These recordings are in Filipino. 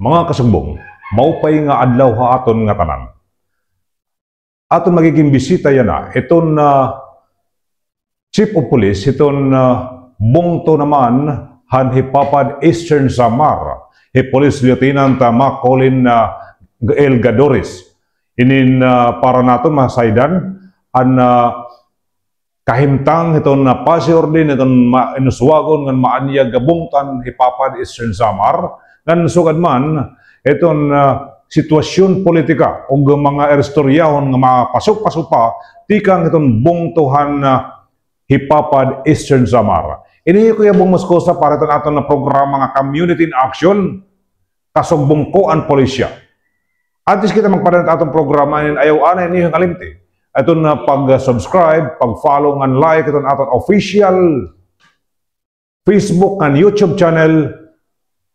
Mga kasugbong, maupay nga adlaw ha aton nga tanan. Aton magiging bisita yan na. Iton Chief of Police, iton bungto naman han hipapad Eastern Samar. Police Lieutenant Macolin El Gadoris. Inin para naton masaydan an kahimtang iton pasior din iton inuswagon ngan maanyag gabungtan hipapad Eastern Samar. Ngan sugad man iton sitwasyon politika o mga erstoryaon nga mapasok-pasok pa tikang iton bungtuhan hipapad Eastern Samar. Ini ko yung muskosa para iton aton na programa nga Community in Action kasugbungkoan polisya. Atis kita magpadan atong programa nin ayaw anay niyo yung kalimti. Iton na pag-subscribe, pag-follow ngan like iton aton official Facebook ngan YouTube channel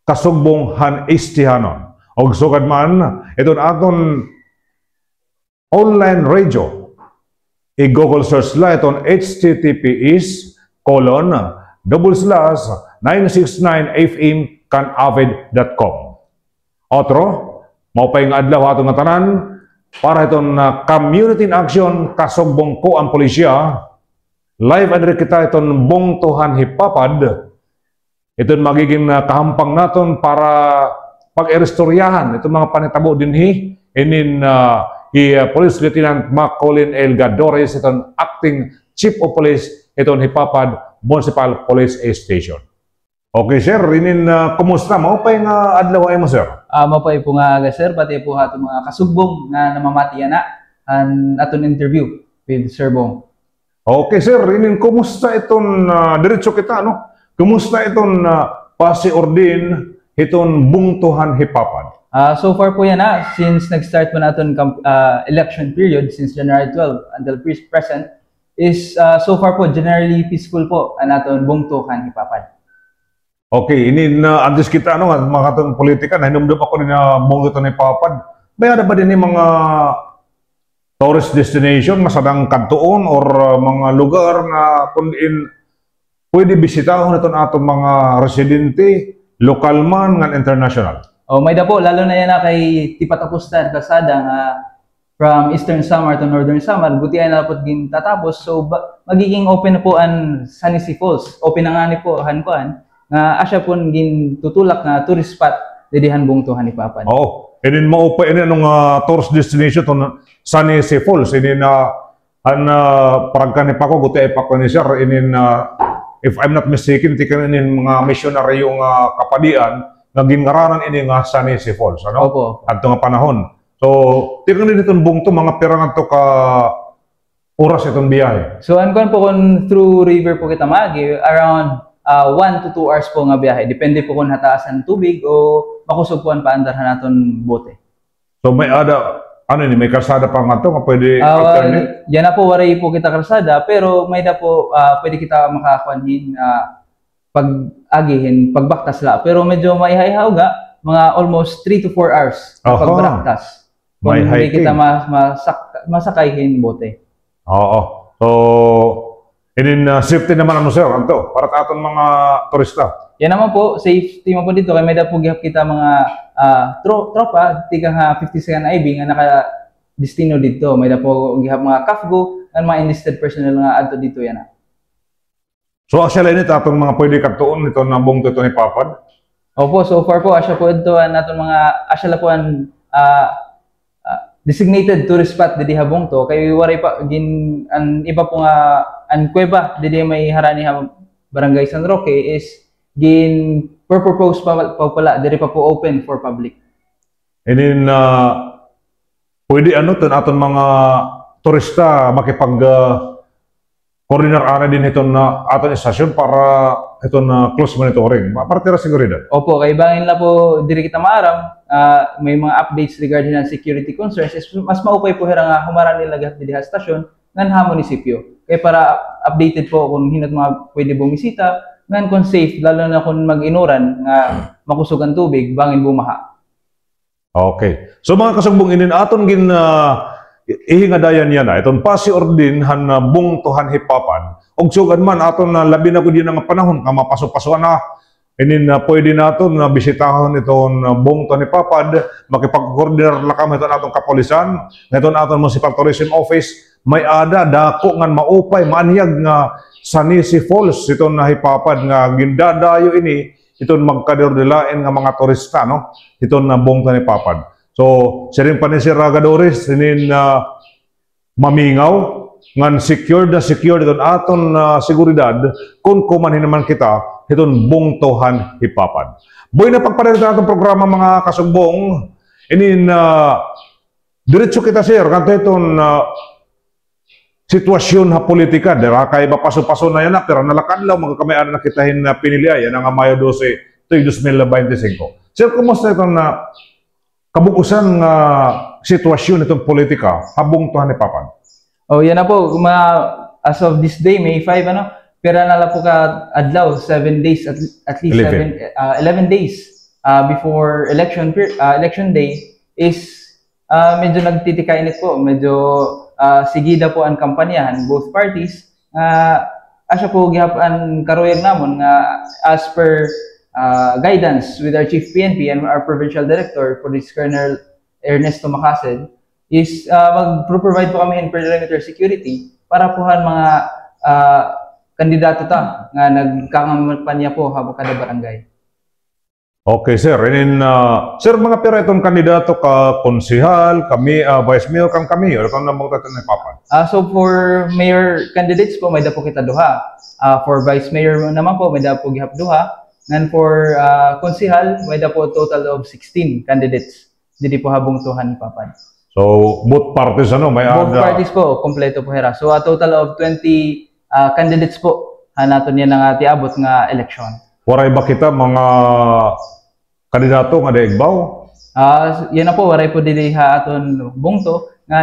Kasugbong Han Istihanon. Og sugad man iton aton online radio. I-Google search la iton https://969fm.com. Otro, maupay nga adlaw aton nga tanan para iton Community in Action Kasugbungkoan Polisya. Live and kita iton bungtuhan hipapad. Iton magiging kahampang naton para pag-erestoryahan itong mga panitabo dinhi inin Police Lieutenant Macolin El Gadoris, iton Acting Chief of Police iton hipapad Municipal Police Station. Okay sir, inin kumusta? Maupay nga adlaw ay mo sir? Mapay po nga sir, pati po ato mga kasugbong na namamatiyan na aton interview with Sir Bong. Okay sir, inin kumusta iton diretso kita no? Kumusta iton pasior din iton bungtuhan hipapad? So far po yan since nag-start po natin election period since January 12 until present is so far po generally peaceful po ang aton bungtuhan hipapad. Okay, ini andis kita ano mga katong politika na hinumdum ako ni bungtuhan hipapad. May ada ba din mga tourist destination masadang kantuon or mga lugar na kung pwede bisitahon itong atong mga residente, local man, ngan international? May da po, lalo na yan kay tipatapustan kasada nga from Eastern Samar to Northern Samar, gutian na po tatapos. So, magiging open na po ang Sanisi Falls. Open na nga ni po, hankuan, nga asya po tutulak na tourist spot, dedihan bungtuhan ni Papan. Oo. And then maupa, ini anong tourist destination to Sanisi Falls. Ini na, paragkan ni Paco, gutian pa ko ni Sir, ini if I'm not mistaken, tikan ini mga missionary yung kapadian, naging ngaranan ini nga Sanisi Falls, ano? Opo. Adto nga panahon. So, tikan din itong bungto, mga pirangan to ka oras itong biyahe. So, ankuan po kung through river po kita magi, around 1 to 2 hours po nga biyahe. Depende po kung hataasan tubig o makusupuan pa andarhan naton bote. So, may may kalsada pa nga to, pwede alternate? Yan na po, waray po kita kalsada, pero may na po, pwede kita makakuanhin, pag-agihin, pagbaktas la. Pero medyo maihaw ga, mga almost 3 to 4 hours pagbaktas. Kung hindi kita masakayhin bote. Oo. So, safety naman ano sir, anto, para aton mga turista? Yan naman po, safety mo po dito. Kaya may da po gihap kita mga tropa, tika nga 52nd IB nga naka-destino dito. May da po gihap mga CAFGO at mga enlisted personnel nga adto dito yan. So, asya init atong mga pwede katuon ito na bungto ito ni Papad? Opo, so far po, asya po ito natong mga, asya la po ang designated tourist spot didi habong to. Kaya waray pa, ang iba po nga, ang kuweba, didi may harani Barangay San Roque is purpose pa pala, diri pa po open for public. And then, pwede aton mga turista makipag coordinate din itong aton istasyon para itong close monitoring. Para tira seguridad. Opo, kay bangin la po diri kita maaram, may mga updates regarding ng security concerns. Mas maupay po hira nga humaran nila lagat diri sa stasyon ngan ha munisipyo. Kaya para updated po kung hinat mga pwede bumisita, ngan kung safe, lalo na kung mag-inuran nga makusugan tubig, bangin bumaha. Okay. So mga kasugbong inin aton ihingadayan yan itong pasior din han bungtuhan hipapan. Og sugad man aton labi na gud nga panahon nga mapasok-pasokan na inin na pwede nato na bisitahon itong bungton ni Papad, makipag-coordinar lang kami ito natong kapulisan, ito natong Municipal Tourism Office, may ada, dako nga maupay, maanyag nga Sanisi Falls, itong nahipapad nga gindadayo ini, itong magkadirdilain nga mga turista, no? Itong na bungton ni Papad. So, siya rin pa ni Sir Ragadores, inin mamingaw, ngan secured itong aton seguridad, kung kumanhin naman kita, itong bungtohan hipapad. Boy na pagpalit natong programa mga kasugbong, inin diretso kita sir, kanto itong sitwasyon ha politika, dira kay paso-paso na yan pero nalakanlaw, magkakamayaan na kitahin na piniliay, yan ang Mayo 12, ito 2025. Sir, kumusta itong kabukusan sitwasyon itong politika, habungtohan hipapad? Oh, yan na po. As of this day, May 5, pera na lang po ka adlaw, 7 days, at least 11 days before election day is medyo nagtitikainit po. Medyo sigida po ang kampanyahan, both parties. Asya po gihapan karuyag namon as per guidance with our Chief PNP and our Provincial Director, Police Colonel Ernesto Macased, is mag-provide po kami in perimeter security para pohan mga kandidato ta nga nagkakampanya po habang kada barangay. Okay, sir. And sir, mga pera itong kandidato ka konsihal, kami, vice mayor kang kami, or kung namang tatanong ni Papa? So for mayor candidates po, may da po kita duha. For vice mayor naman po, may da po gihap duha. And for konsihal, may da po total of 16 candidates. Hindi po habong tuhan ni Papa. So, both parties, may both parties po, kompleto po hera. So, a total of 20 candidates po, nato niya nga tiabot nga election. Waray ba kita mga kandidato nga daigbaw? Yan na po, waray po dili ha aton bungto, nga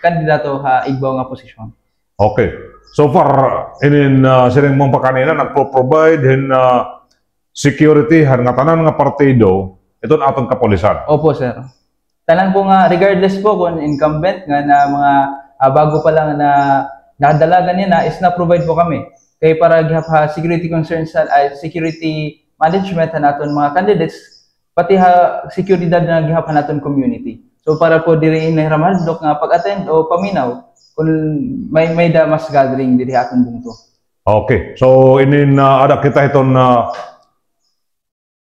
kandidato ha igbaw nga posisyon. Okay. So far, sining mong pa kanina, nagpro-provide security, nga tanan nga partido, ito na atong kapulisan. Opo, sir. Tanan po nga, regardless po kung incumbent nga na mga bago pa lang na nadalagan niya na is na-provide po kami. Kaya para gihap security concerns, security management naton mga candidates, pati seguridad na gihap naton community. So para po diri inahiramadlok nga pag-attend o paminaw kung may da mas gathering diri aton bungto. Okay. So ada kita itong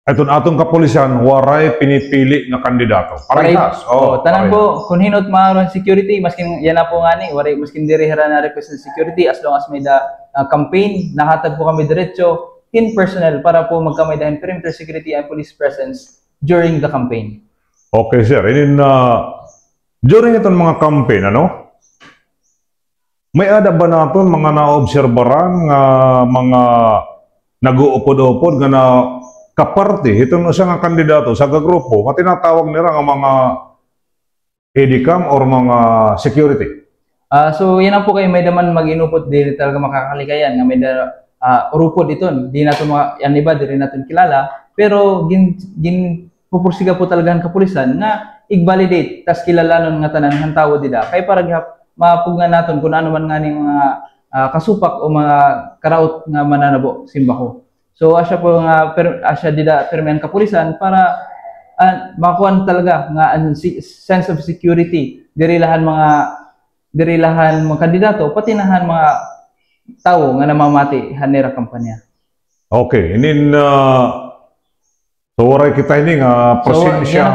atong kapulisan, waray pinipili nga kandidato. Parehas. Tanan po, kung hinot maaron security, maskin yan na po nga ni, waray, maskin dirihara na represent security, as long as may da campaign, nahatag po kami diretso in personnel para po magkamay dahil perimeter security and police presence during the campaign. Okay, sir. During itong mga campaign, may ada ba natin mga naobserbaran nga mga nag-uupod-upod nga na kaparte, itong siya nga kandidato sa grupo, tinatawag nila nga mga EDCAM or mga security? So, yan ang po kayo, may daman mag-inupot, di talaga makakalikayan, nga may urupod ito, di natin yan iba, di rin natin kilala, pero pupursiga po talaga ang kapulisan na i-validate, tas kilalanon nga tanan ng tao dida, kaya para mapugnan natin kung ano man nga ng mga kasupak o mga karaot nga mananabo, simbako. So asya po nga asya dida permen kapulisan para makuan talaga nga sense of security dirilahan mga kandidato pati nahan mga tao nga namamati hanera kampanya. Okay, so waray kita ini nga presensya.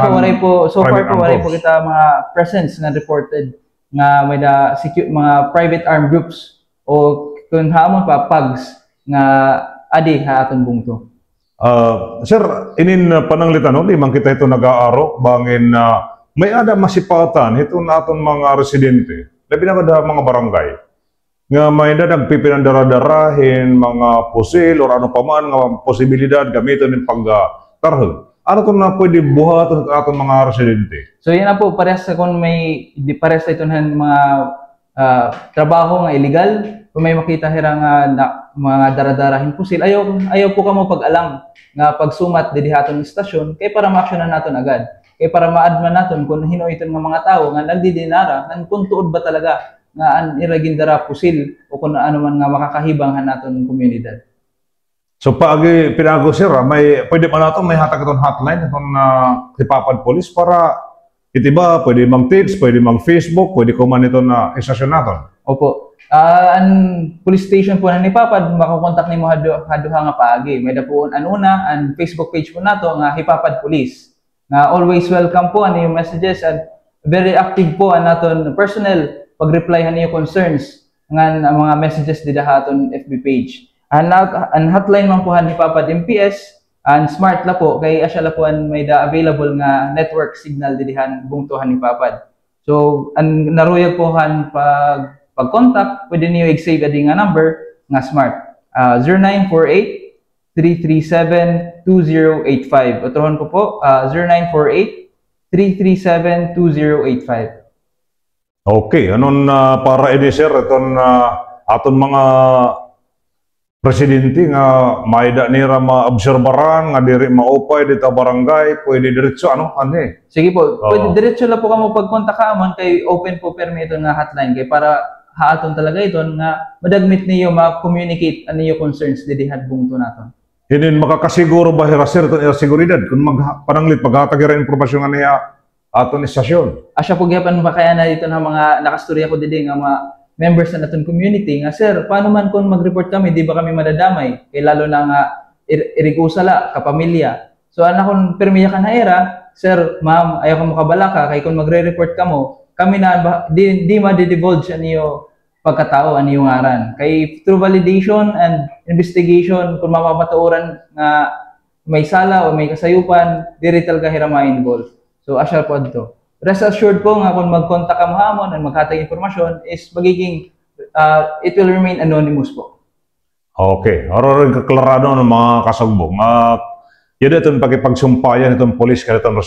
So far po waray po kita mga presence nga reported nga may mga private armed groups o kung hamon pa PAGs nga adi ha atong bungto. Sir, pananglitan di man kita ito nag-aaro bangin may ada masipatan ito na aton mga residente, labi na kada mga barangay nga may nagpipinandara-darahin mga pusil or ano pa man nga posibilidad gamiton ng pagtarhag. Ano to na pwede buhaton atong mga residente? So yan na po, parehas kung may parehas ito ng mga trabaho nga illegal. Kung may makita hira nga mga daradarahin pusil, ayaw po kamo pag-alang nga pagsumat didi haton istasyon kay para ma-actionan naton agad. Kay para ma-adman naton kung hino iton nga mga tawo nga nagdidinara, nan kung tuod ba talaga nga an iragindara pusil o kung ano man nga makakahibang naton komunidad. So paagi pinago sir, may pwede man nato may hatag itong hotline itong Hipapad Police para itiba pwede mang text, pwede mang Facebook, pwede ko man ito na istasyon naton. Opo. Ang police station po na ni Papad, makakontak ni mo haduha nga paagi. May da po anuna, ang Facebook page po nato nga Hipapad Police. Nga always welcome po ano yung messages and very active po ang naton personnel pag-reply niyo concerns nga ang mga messages dida haton FB page. Ang hotline man po ni Papad MPS and smart la po kay asya la po may da available nga network signal didihan bungtuhan ni Papad. So ang naruyag po pag-contact pwede niyo i-save adi nga number nga smart 0948-337-2085. Utuhon ko po 0948-337-2085. Okay, anon para ini sir iton aton mga presidente nga maida nira maobserbaran nga diri maupay dito barangay pwede diretso ano ani. Sige po, pwede diretso la po kamo pagkontak amon kay open po permi ito nga hotline kay para haaton talaga ito nga madagmit niyo ma-communicate ano yung concerns didihan bungto naton. Hinin makakasiguro ba hira sir iton seguridad kung pananglit paghatag ira impormasyon nga niya aton istasyon. Asya po gyapon makaya na dito na mga nakastorya ko didi nga mga members na naton community nga sir paano man kung mag-report kami di ba kami madadamay kay lalo na nga irigusala kapamilya. So ana kon permiya ka na era sir ma'am ayaw ko makabalaka kay kung magre-report kamo kami na di ma-divulge aniyo pagkatao aniyo ngaran kay through validation and investigation kung mapapatuoran nga may sala o may kasayupan diri talaga hirama involved. So asya po dito. Rest assured po nga kung mag-contact ka hamon at maghatag informasyon is magiging it will remain anonymous po. Okay. Aro rin kaklarado ng mga kasagbong. Yun itong pagkipagsumpayan itong polis ka itong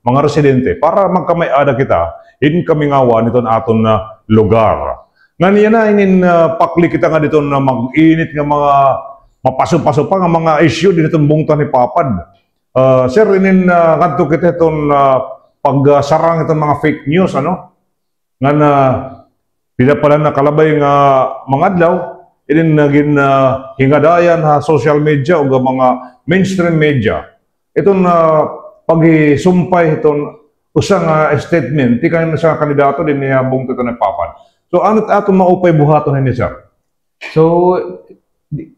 mga residente para magkamay-ada kita in kami ngawa nitong aton na lugar. Nga niya na inin pakli kita nga dito na mag-init nga mga mapaso-paso pa nga mga issue din itong bungtan ni Papad. Sir, inin kanto kita itong pagsarang itong mga fake news, ano? Nga na, di na pala nakalabay nga mga adlaw, inin naging hingadayan ha social media o mga mainstream media. Itong pag-isumpay itong usang statement, di kayo na sa kandidato din niya bungto ito ng Papad. So, ano atong maupay buhaton ni sir? So,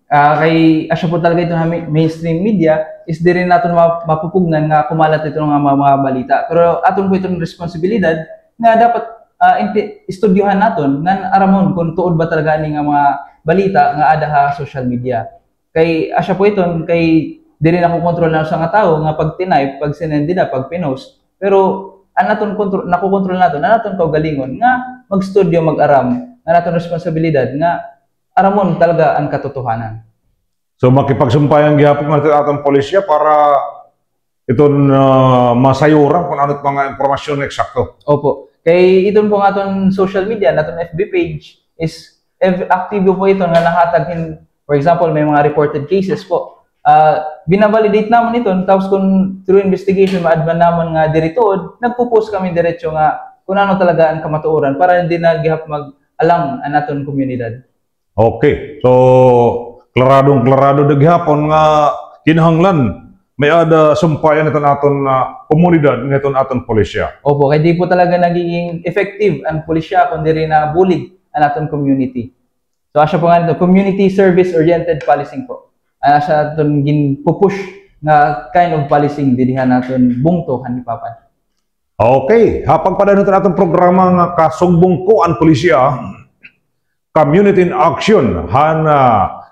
kay asya po talaga ito na mainstream media is di rin natin mapupugnan nga kumalat ito ng mga balita. Pero aton po itong responsibilidad na dapat istudyohan natin nga aramon kung tuod ba talaga ni nga mga balita nga ada ha social media. Kay asya po ito, kay di rin ako kontrol na sa nga tao nga pag tinype, pag sinendi na, pag pinost. Pero nakokontrol natin, naton kaugalingon nga mag-studio, mag-aram, nga naton responsibilidad nga aramon talaga ang katotohanan. So makipagsumpayan gihapon natin atong polisya para itong masayuran kung ano't mga impormasyon eksakto. Opo. Kay iton po nga aton social media, naton FB page is active po ito nga nahatag for example, may mga reported cases po. Binavalidate naman ito, tapos kung through investigation ma-advan naman nga dirituod, nagpo-post kami diretso nga kung ano talaga ang kamatuoran para hindi na gihap mag-alang ang aton komunidad. Okay. So, klarado daghapon nga kinahanglan may ada sumpayan ito naton komunidad ng aton polisya. Opo, kaya di po talaga nagiging effective ang polisya kundi rin na bulid ang aton community. So, asya po nga ito, community service-oriented policing po. Asya aton ginpupush na kind of policing dilihan naton bungto ni Papad. Okay. Hapag pada natin atong programa nga kasugbong ko ang polisya, Community in Action,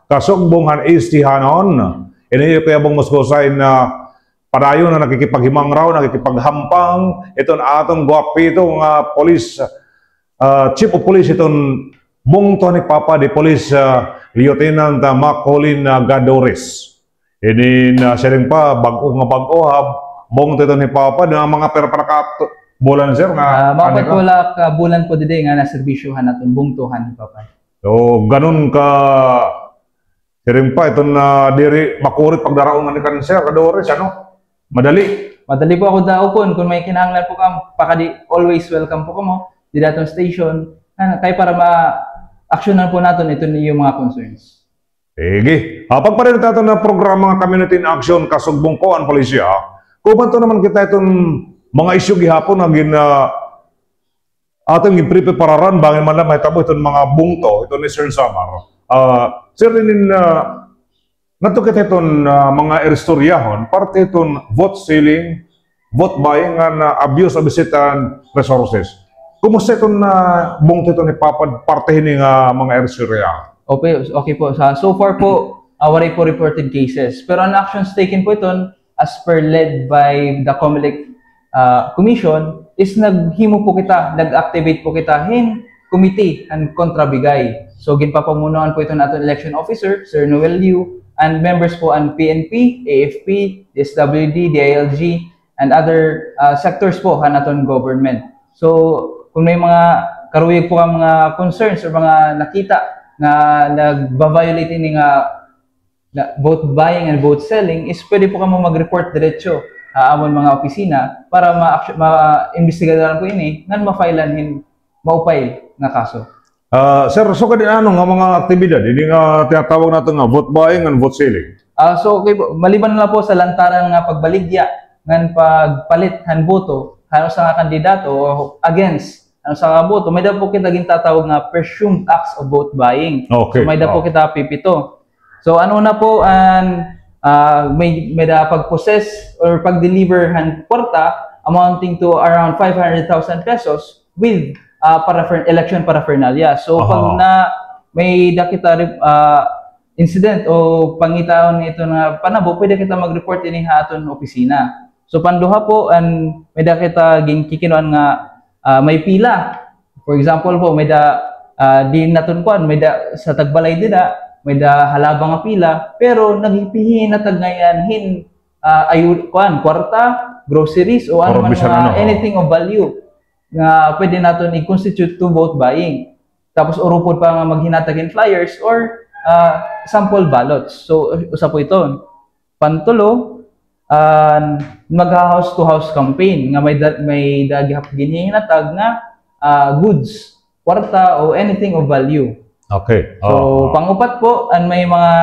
kasugbong han istihanon. Ini kaya bang masgosay na padayon na nakikipaghimang raw, nakikipaghampang, itong atong gwapito nga police, chief of police itong bungto ni Papa di Police Lieutenant Macolin Gadores. Ini na siya rin pa, bago bungto ito ni Papa, na mga perparakat bulan sir nga mapat wala ka bulan po dide nga na serbisyohan naton bungtuhan ni Papa. So ganun ka siring pa itong diri makurit pagdaraon nga ni kan sir Gadores ano? Madali po ako daupon kung may kinahanglan po kam pakadi always welcome po kamo di datong station kay para ma-aksyonan po naton ito yung mga concerns. Sige. Pagparin natin na programa ng Community in Action kasugbong ko ang Polisia, kumanto naman kita itong mga isyu gihapon na ating giprepararan bangin man lang mahitabo itong mga bungto, ito ni Sir Samar. Sir, nato kita itong mga eristoryahon, parte itong vote selling, vote buying, and abuse of visitan resources. Kumusta itong bungto ito ni Papad, partehin ng mga eristoryahon? Okay po. So far po, wala po reported cases. Pero ang actions taken po ito, as per led by the COMELEC Commission, is naghimo po kita, nag-activate po kita in committee and kontrabigay. So ginpapamunuan po ito natin election officer, Sir Noel Liu, and members po ang PNP, AFP, DSWD, DILG, and other sectors po naton government. So kung may mga karuyag po ang mga concerns or mga nakita na nag-violate ni vote buying and vote selling, is pwede po kamo mag-report diretso amon mga opisina para ma-imbestigahan po ini ngan ma-filean maupay na kaso. Sir, so kadin ano nga mga aktibidad hindi nga tinatawag natin nga vote buying and vote selling? So okay po, maliban na po sa lantaran nga pagbaligya ngan pagpalit han boto ano sa nga kandidato o against ano sa boto, may da po kita gintatawag nga presumed acts of vote buying. Okay. So may da po kita pipito. So ano na po may da pag-possess or pag-deliver han kwarta amounting to around 500,000 pesos with election paraphernalia. So pag may da kita incident o pangitaon nito na panabo, pwede kita mag-report ini ha aton opisina. So panduha po may da kita kikinuan nga may pila. For example po, may da di naton kuan, may da sa tagbalay dida, may da halabang nga pila, pero naghipihin na tagnayan kwarta, groceries o ano man anything of value nga pwede naton i-constitute to vote buying. Tapos urupod pa nga maghinatagin flyers or sample ballots. So usa po ito. Pantulo, mag-house to house campaign nga may daghap ginhinatag nga goods, kwarta o anything of value. Okay. So pangupat po may mga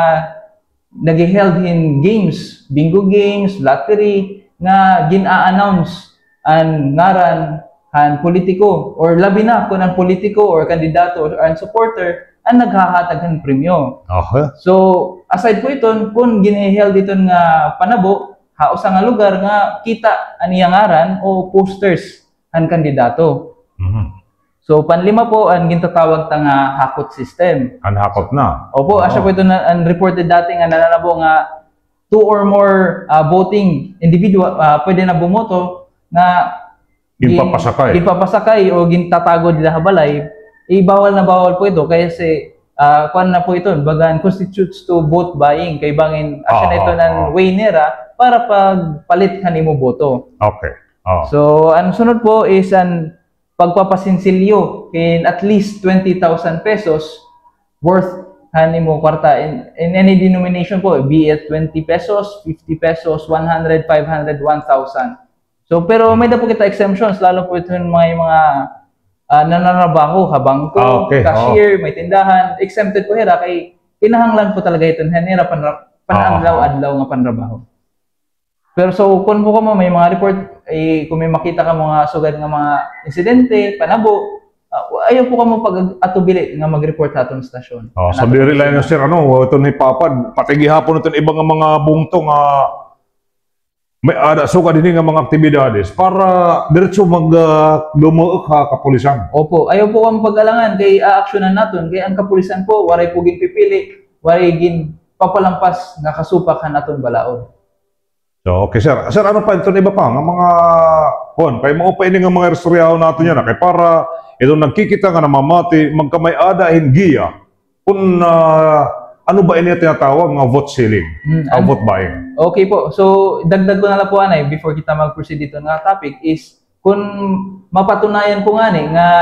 nag-held in games, bingo games, lottery nga gina-announce ang ngaran han politiko or labi na kung ang politiko or kandidato or ang supporter ang naghahatag ng premyo. Okay. So aside po ito, kung gina-held ito nga panabo sa nga lugar nga kita aniyang ngaran o posters ang kandidato. So panlima po ang gintatawag ta nga hakot system. Ang hakot na. Opo, asya po ito na reported dati nga nananabo nga 2 or more voting individual pwede na bumoto na ginpapasakay o gintatago dila balay, bawal na bawal po ito kasi kuan na po ito bagan constitutes to vote buying kay bangin asya na ito ng way nera para pagpalit kanimo boto. Okay. So, ang sunod po is ang pagpapasinsilyo in at least 20,000 pesos worth kanimo kwarta in any denomination po, be it 20 pesos, 50 pesos, 100, 500, 1,000. So, pero may da po kita exemptions, lalo po ito yung mga nananabaho, bangko, cashier, may tindahan, exempted po hera kay kinahanglan po talaga ito nera panadlaw-adlaw nga panrabaho. Pero so kung po mo may mga report kung may makita ka mga sugad nga mga insidente, panabo, ayaw po ka mo pag-atubili nga mag-report sa atong stasyon. So diri lang sir ito ni Papad pati gihapon ito ibang mga bungto nga may sugad dinhi nga mga aktibidades para diretso magdumuok ka kapulisan. Opo, ayaw po kang pag-alangan kay aaksyonan naton kay ang kapulisan po waray po ginpipili, waray gin papalampas nga kasupakan naton balaod. So, okay, sir. Sir, ano pa ito iba pa? Nga mga, kay maupay nga mga restoryaho natin yan, kay para itong nagkikita nga namamati, magkamay-ada hingiya, kung ano ba ini tinatawag nga vote selling, vote buying? Okay po. So, dagdag ko na lang po, before kita mag-proceed dito nga topic, is kung mapatunayan po nga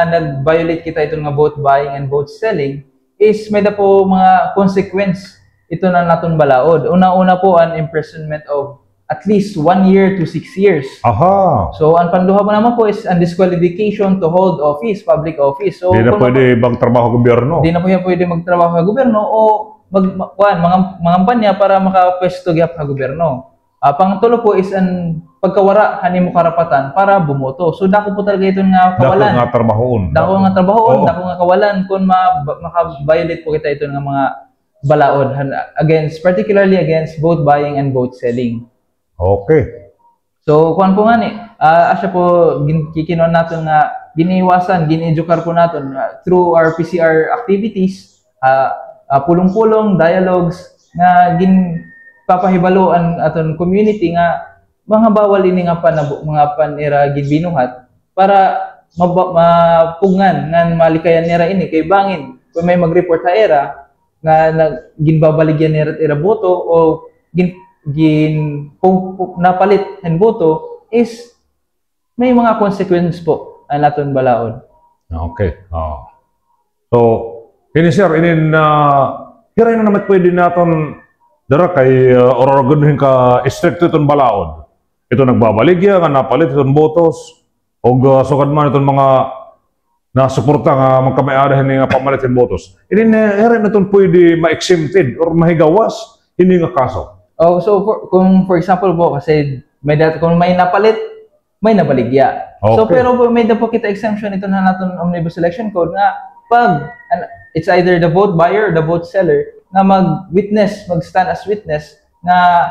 nag-violate kita ito nga vote buying and vote selling, is may da po mga consequence ito na naton balaod. Una-una po ang imprisonment of at least 1 year to 6 years. So, ang panduha po naman po is ang disqualification to hold office, public office. So, di na pwede magtrabaho gobyerno. Di na po yan pwede magtrabaho sa gobyerno o mangampanya para makapwesto gyap sa gobyerno. Pangtulo po is ang pagkawara kanimo karapatan para bumoto. So dako po talaga ito nga kawalan. Dako nga trabahoon. Dako nga trabahoon, dako nga kawalan kung maka-violate po kita ito ng mga balaod particularly against vote buying and vote selling. Okay. So kuan po nga ni, asya po kikinon natin nga giniiwasan, gini-edukar po natin through our PCR activities, pulong-pulong, dialogues nga papahibaloan aton community nga mga bawal ini nga mga panera ginbinuhat para mapugngan nga malikayan nira ini kay bangin kung may mag-report sa era nga ginbabaligyan nira era boto o napalit ang boto is may mga consequence po ang aton balaod. Okay. So, ini sir, hiray na naman pwede natin dara kay ororgunin ka strict itong balaod. Ito nagbabaligya, nga napalit itong botos, o sukad man itong mga nasuporta nga magkamayadahin nga pamalit yung botos. Ini hiray na itong pwede ma-exempted or mahigawas, hindi nga kaso. So kung for example po, kasi kung may napalit, may nabaligya. Okay. So pero po, may po kita exemption ito na natin Omnibus Election Code nga pag it's either the vote buyer or the vote seller na mag-stand as witness na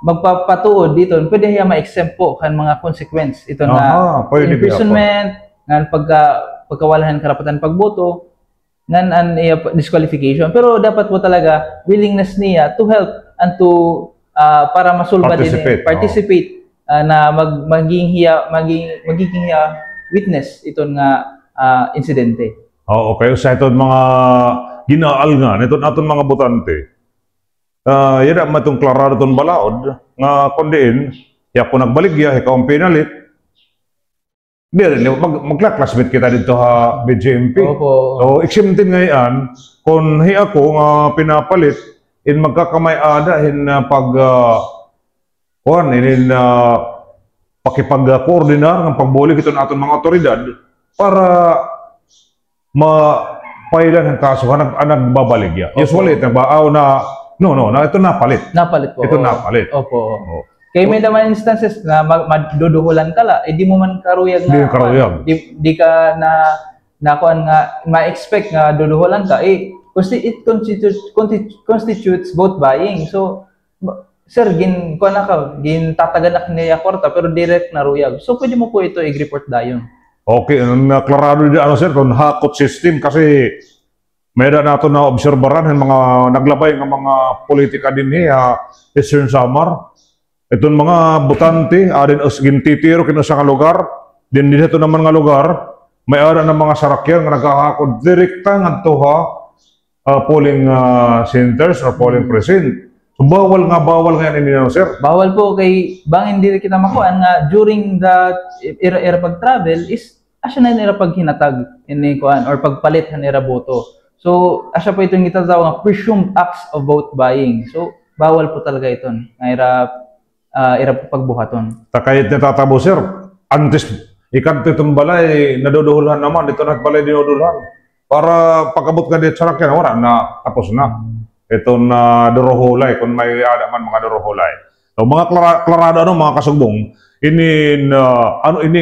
magpapatuod dito, pwede siya ma-exempt po kan mga consequence. Ito na imprisonment, nga pagkawalahan karapatan pagboto, nga disqualification. Pero dapat po talaga willingness niya to help and to para masulba participate na magiging witness ito nga insidente. Okay, sa ito mga ginaalngan, ito natin mga botante. Yan ang matong klarado itong balaod, nga kundiin, ya kung nagbaligya, ikaw ang pinalit, magkla-classmate kita dito ha, BJMP. So, exempted ngayon, kung ako nga pinapalit, in magkakamay-ada, pakipag-koordinar ng pagbulig ito ng atong mga otoridad para mapailan ang kaso nagbabaligya. Usually, ito ito napalit. Napalit po. Ito napalit. Opo. Kaya may naman instances na maduduhulan ka la, di mo man karuyag na. Di karuyag. Di ka ma-expect nga duduhulan ka. It constitutes vote buying. So, sir, tatagan niya kwarta pero direct na ruyag. So, pwede mo po ito i-report dayon. Okay, naklarado din sir, kung hakot system kasi mayroon nato na obserbaran ng mga naglabay ng mga politika din Eastern Samar. Itong mga botante, adin gintitiro kinusa nga lugar, din dito naman nga lugar, may ara ng mga sarakyan nga naghahakot direkta nga polling centers or polling precinct. So, bawal nga ninyo, sir. Bawal po kay bangin diri kita makuan nga during the era pag-travel is asya na nila paghinatag ini kuan or pagpalit nila boto. So asya po itong itatawag nga presumed acts of vote buying. So bawal po talaga ito nga era pagbuhaton. Takayit na tatabo, sir. Antes ikanto itong balay naduduhulan naman dito nagbalay dinudulhan. Para pagabot ka dito sa rakyan, wala na tapos na. Ito na durohulay, kung may ada man mga durohulay. So, mga klarado, mga kasugbong, ini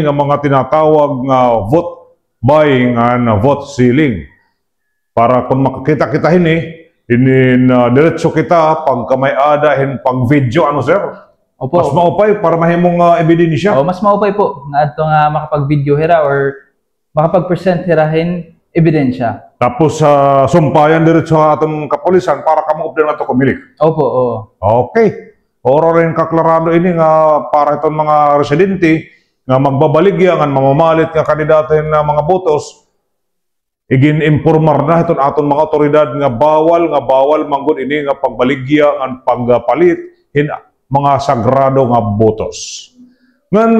nga mga tinatawag nga vote buying and vote sealing. Para kung makakita kita diretso kita, pag kamay ada, pag video, sir? Opo. Mas maupay para mahimong ebidensya. Mas maupay po, nga ito nga makapag-video hira or makapag-present hirahin ebidensya. Tapos sumpayan diretso sa atong kapulisan para kamo update nato kumilik. Opo, oo. Okay. Oro rin kaklarado ini nga para itong mga residente nga magbabaligya nga mamamalit nga kandidato na mga botos igin-informar na itong atong mga otoridad nga bawal manggod ini nga pagbaligya nga pagpalit mga sagrado nga botos. Ngan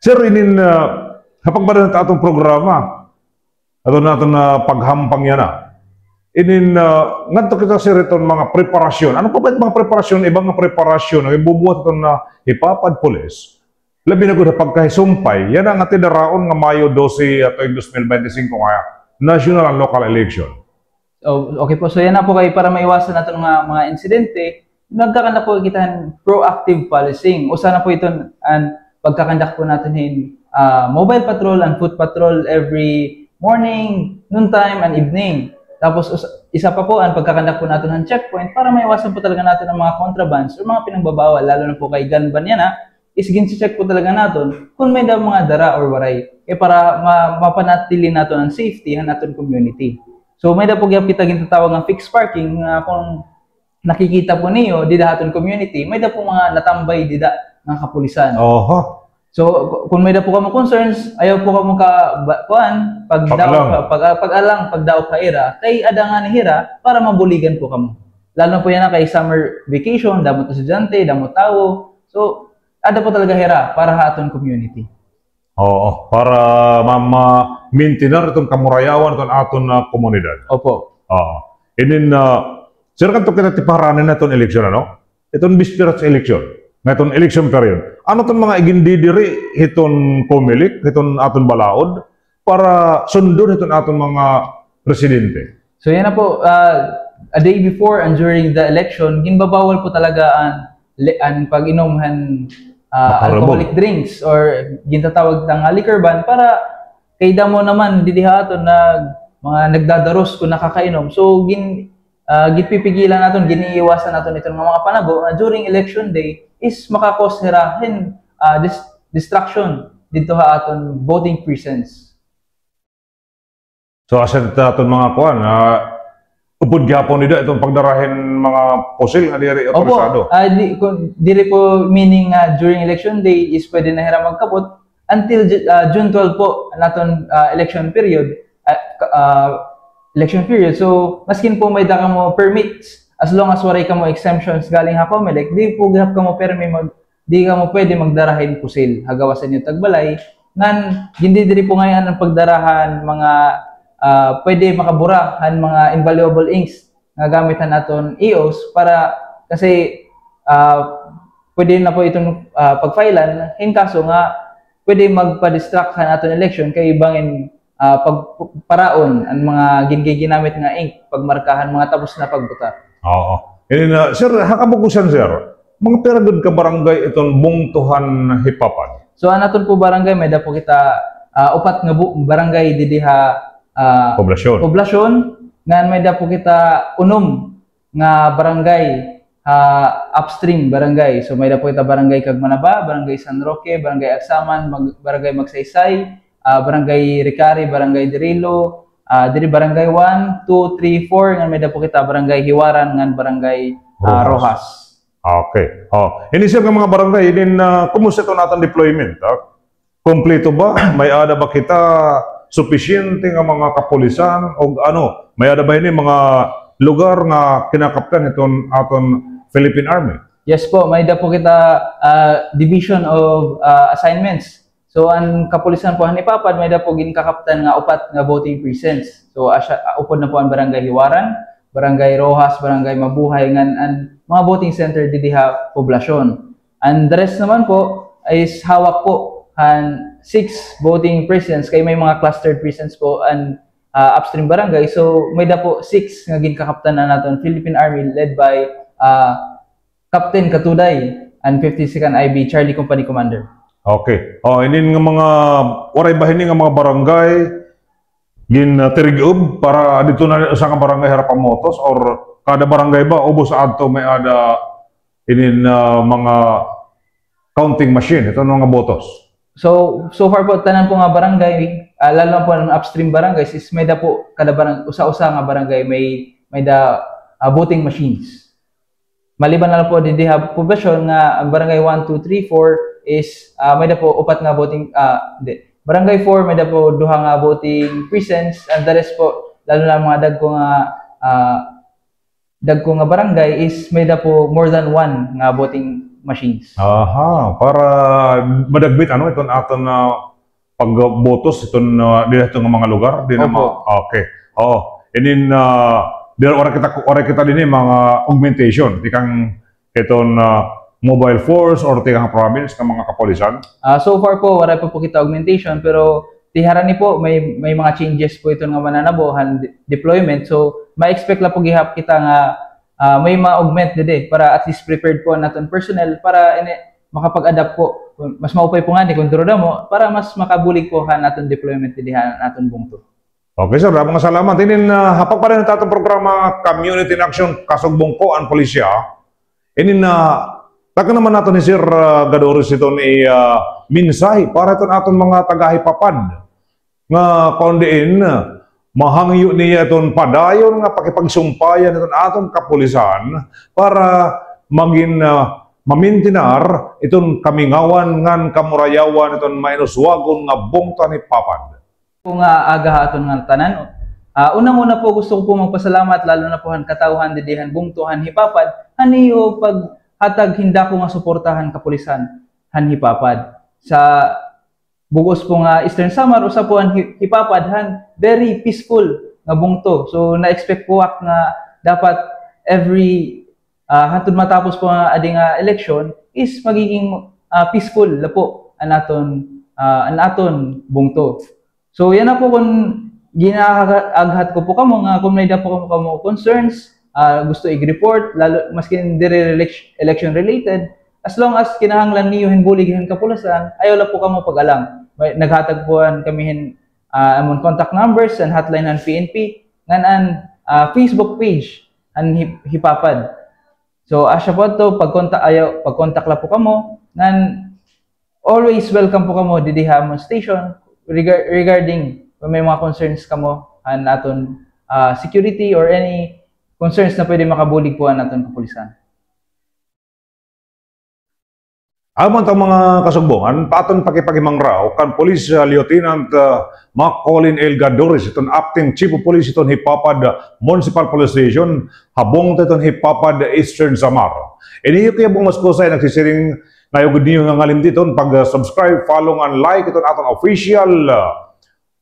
sir inin kapag ba atong programa ato natin na paghampang yan inin nganto kita sir itong mga preparasyon. Ano pa ba mga preparasyon? Ibang mga preparasyon ang ibubuhat itong ipapad pulis. Labi na gud pagkahisumpay, yan ang atidaraon nga Mayo 12 at 2025 nga national and local election. Okay po. So yan na po kayo para maiwasan natin mga insidente. Nagkakandak po kita proactive policing. Usa na po ito ang pagkakandak po natin mobile patrol and foot patrol every morning, noontime, and evening. Tapos isa pa po ang pagkakandak po natin ng checkpoint para maiwasan po talaga natin ang mga contrabands o mga pinagbabawal, lalo na po kay gun ban yan is ginsi-check po talaga natin kung may daw mga dara or waray. Para mapanatili natin ang safety ng ating community. So may daw po kita ginatawag ng fixed parking kung nakikita po niyo di dahaton community, may daw po mga natambay dida ng kapulisan. Oho. So kung may daw po kamo concerns, ayaw po kamo pagdaw ka ira kay adangan ni hira para mabuligan po kamo. Lalo po yan kay summer vacation, damot estudyante, damot tawo. So ada po talaga hira para haton community. Oo, para ma-maintain itong kamurayawan itong aton na komunidad. Opo. Oo. And then, sir, kanto kita tiparanin na itong eleksyon, ano? Itong bispirat sa eleksyon, na itong election period. Ano itong mga igindidiri itong pumilik, itong aton balaod, para sundon itong aton mga presidente? So yan na po, a day before and during the election, ginbabawal po talaga ang pag-inomhan alcoholic drinks or gintatawag ng liquor ban para kay damo naman didihaton na mga nagdadaros kung nakakainom. So ginpipigilan naton, giniiwasan naton itong mga panago na during election day is makakos hirahin distraction dito aton voting precincts. So asa aton mga kuan upod gyapon nila itong pagdarahin mga posil nga diri otorisado. Diri po meaning during election day is pwede na hira magkabot until June 12 po naton election period. So maskin po may daka mo permits, as long as waray ka mo exemptions galing Hacomelec, di po gihap ka mo di ka mo pwede magdarahin pusil hagawasan yung tagbalay ngan hindi diri po ngayon ang pagdarahan mga pwede makabura ang mga invaluable inks nga gamitan naton EOS para kasi pwede na po itong pagfailan in kaso nga pwede magpa-distract sa naton election kay bangin pagparaon ang mga ginamit nga ink pagmarkahan mga tapos na pagbuta. Oo. And sir, hakabukusan sir, mga peragod ka barangay itong bungtuhan hipapan? So naton po barangay may dapo kita upat nga barangay didiha poblasyon nga may dapo kita unom nga barangay upstream barangay. So may dapo kita barangay Cagmanaba, barangay San Roque, barangay Agsaman, barangay Magsaysay, barangay Ricari, barangay Dirilo, diri barangay 1, 2, 3, 4 nga may dapo kita barangay Hiwaran ngan barangay Rojas. Okay. Ini sir nga mga barangay din kumusta to natong deployment? Kompleto ba? May ada ba kita sufisyente nga mga kapulisan o ano? May ada ba ini mga lugar nga kinakaptan itong aton Philippine Army? Yes po, may dapo kita division of assignments. So ang kapulisan po ni Papad may dapo ginkakaptan nga upat nga voting precincts. So upod na po ang barangay Hiwaran, barangay Rojas, barangay Mabuhay ngan ang mga voting center didiha poblasyon. And the rest naman po is hawak po and 6 voting precincts kay may mga clustered precincts po and upstream barangay. So may dapo 6 nga ginkakaptan na naton Philippine Army led by Captain Katuday and 52nd IB Charlie Company Commander. Okay. Inin nga mga waray bahin nga mga barangay tirigub para dito na sa nga barangay harapan motos or kada barangay ba ubos adto may ada inin mga counting machine ito mga botos. So far po tanan po nga barangay lalo na po ang upstream barangays is may da po kada barangay usa-usa nga barangay may da voting machines. Maliban na lang po didiha poblasyon nga ang barangay 1, 2, 3, 4 is may da po upat nga voting barangay 4 may da po duha nga voting precincts and the rest po lalo na mga dagko nga barangay is may da po more than 1 nga voting machines. Para madagbit ano iton aton pagbotos iton dito nga mga lugar din okay. And then ora kita din mga augmentation tikang iton mobile force or tikang province ng mga kapulisan. So far po wala pa po kita augmentation pero tiharan ni po may mga changes po ito nga mananabo han deployment. So ma-expect la po gihap kita nga may ma-augment dede para at least prepared po naton personnel para makapag-adapt po. Mas maupay po nga ni kung duroda mo para mas makabulig po han naton deployment dihan naton bungto. Okay sir, mga salamat. Inin hapag pa rin ang programa Community in Action Kasugbong ko ang Pulisya. Inin taka naman natin ni Sir Gadores ito ni minsahe para ito natin mga tagahipapad nga kaundiin mahangyo niya itong padayon nga pakipagsumpayan itong aton kapulisan para maging mamintinar itong kamingawan ngan kamurayawan itong mainuswagon nga bungtan hipapad. Kung aga aton nga tanan, unang-una po gusto ko po magpasalamat lalo na po han katawhan didihan bungtuhan hipapad haniyo pag hatag hinda ko nga suportahan kapulisan han hipapad sa bugos po nga Eastern Samar usa po han hipapad han very peaceful nga bungto. So na-expect po nga dapat every hantod matapos po nga ading election is magiging peaceful la po an aton bungto. So yan na po kung ginaaghat ko po kamo nga kung may da po kamo concerns, gusto i-report, lalo maskin dire election related, as long as kinahanglan niyo hinbuligihan kapulisan, ayaw la po kamo pag-alang. Naghatag po kami among contact numbers and hotline ng PNP, ngan an Facebook page ang hipapad. So asya po to pag-contact la po kamo, ngan always welcome po kamo didiha among station regarding kung may mga concerns kamo an aton security or any concerns na pwede makabulig po ang aton kapulisan. Aman tang mga kasugbongan, paton pakipagimang raw kan Police Lieutenant Colin L. Gadores iton acting Chief of Police iton Hipapad Municipal Police Station habong iton Hipapad Eastern Samar. Iniyo kaya bung maskusay nagsisiring ngayog niyo nga ngalim diton pag-subscribe, follow and like iton aton official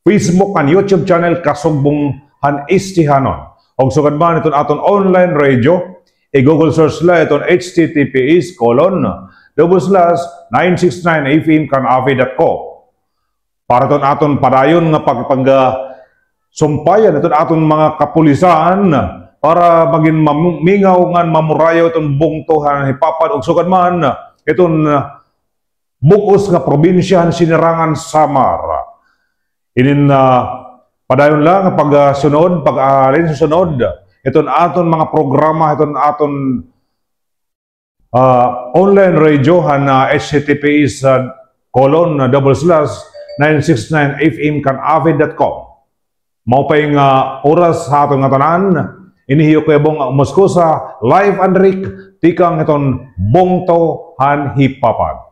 Facebook and YouTube channel Kasugbong han Istihanon. Og sugad man iton aton online radio, i-Google search la iton https://969fmcanave.co. Para iton aton padayon nga sumpayan iton aton mga kapulisan para maging mamingaw ngan mamurayo iton bungtuhan hipapad og sugad man iton bukos nga probinsya Sinirangan Samar. Inin padayon lang pagsunod, pag-aalin sa sunod, iton aton mga programa, iton aton online radio han https://969fmcanave.com. Maupay nga oras sa aton nga tanan, inihiyo ko yabong umuskusa live and direct tikang iton bungto han hipapad.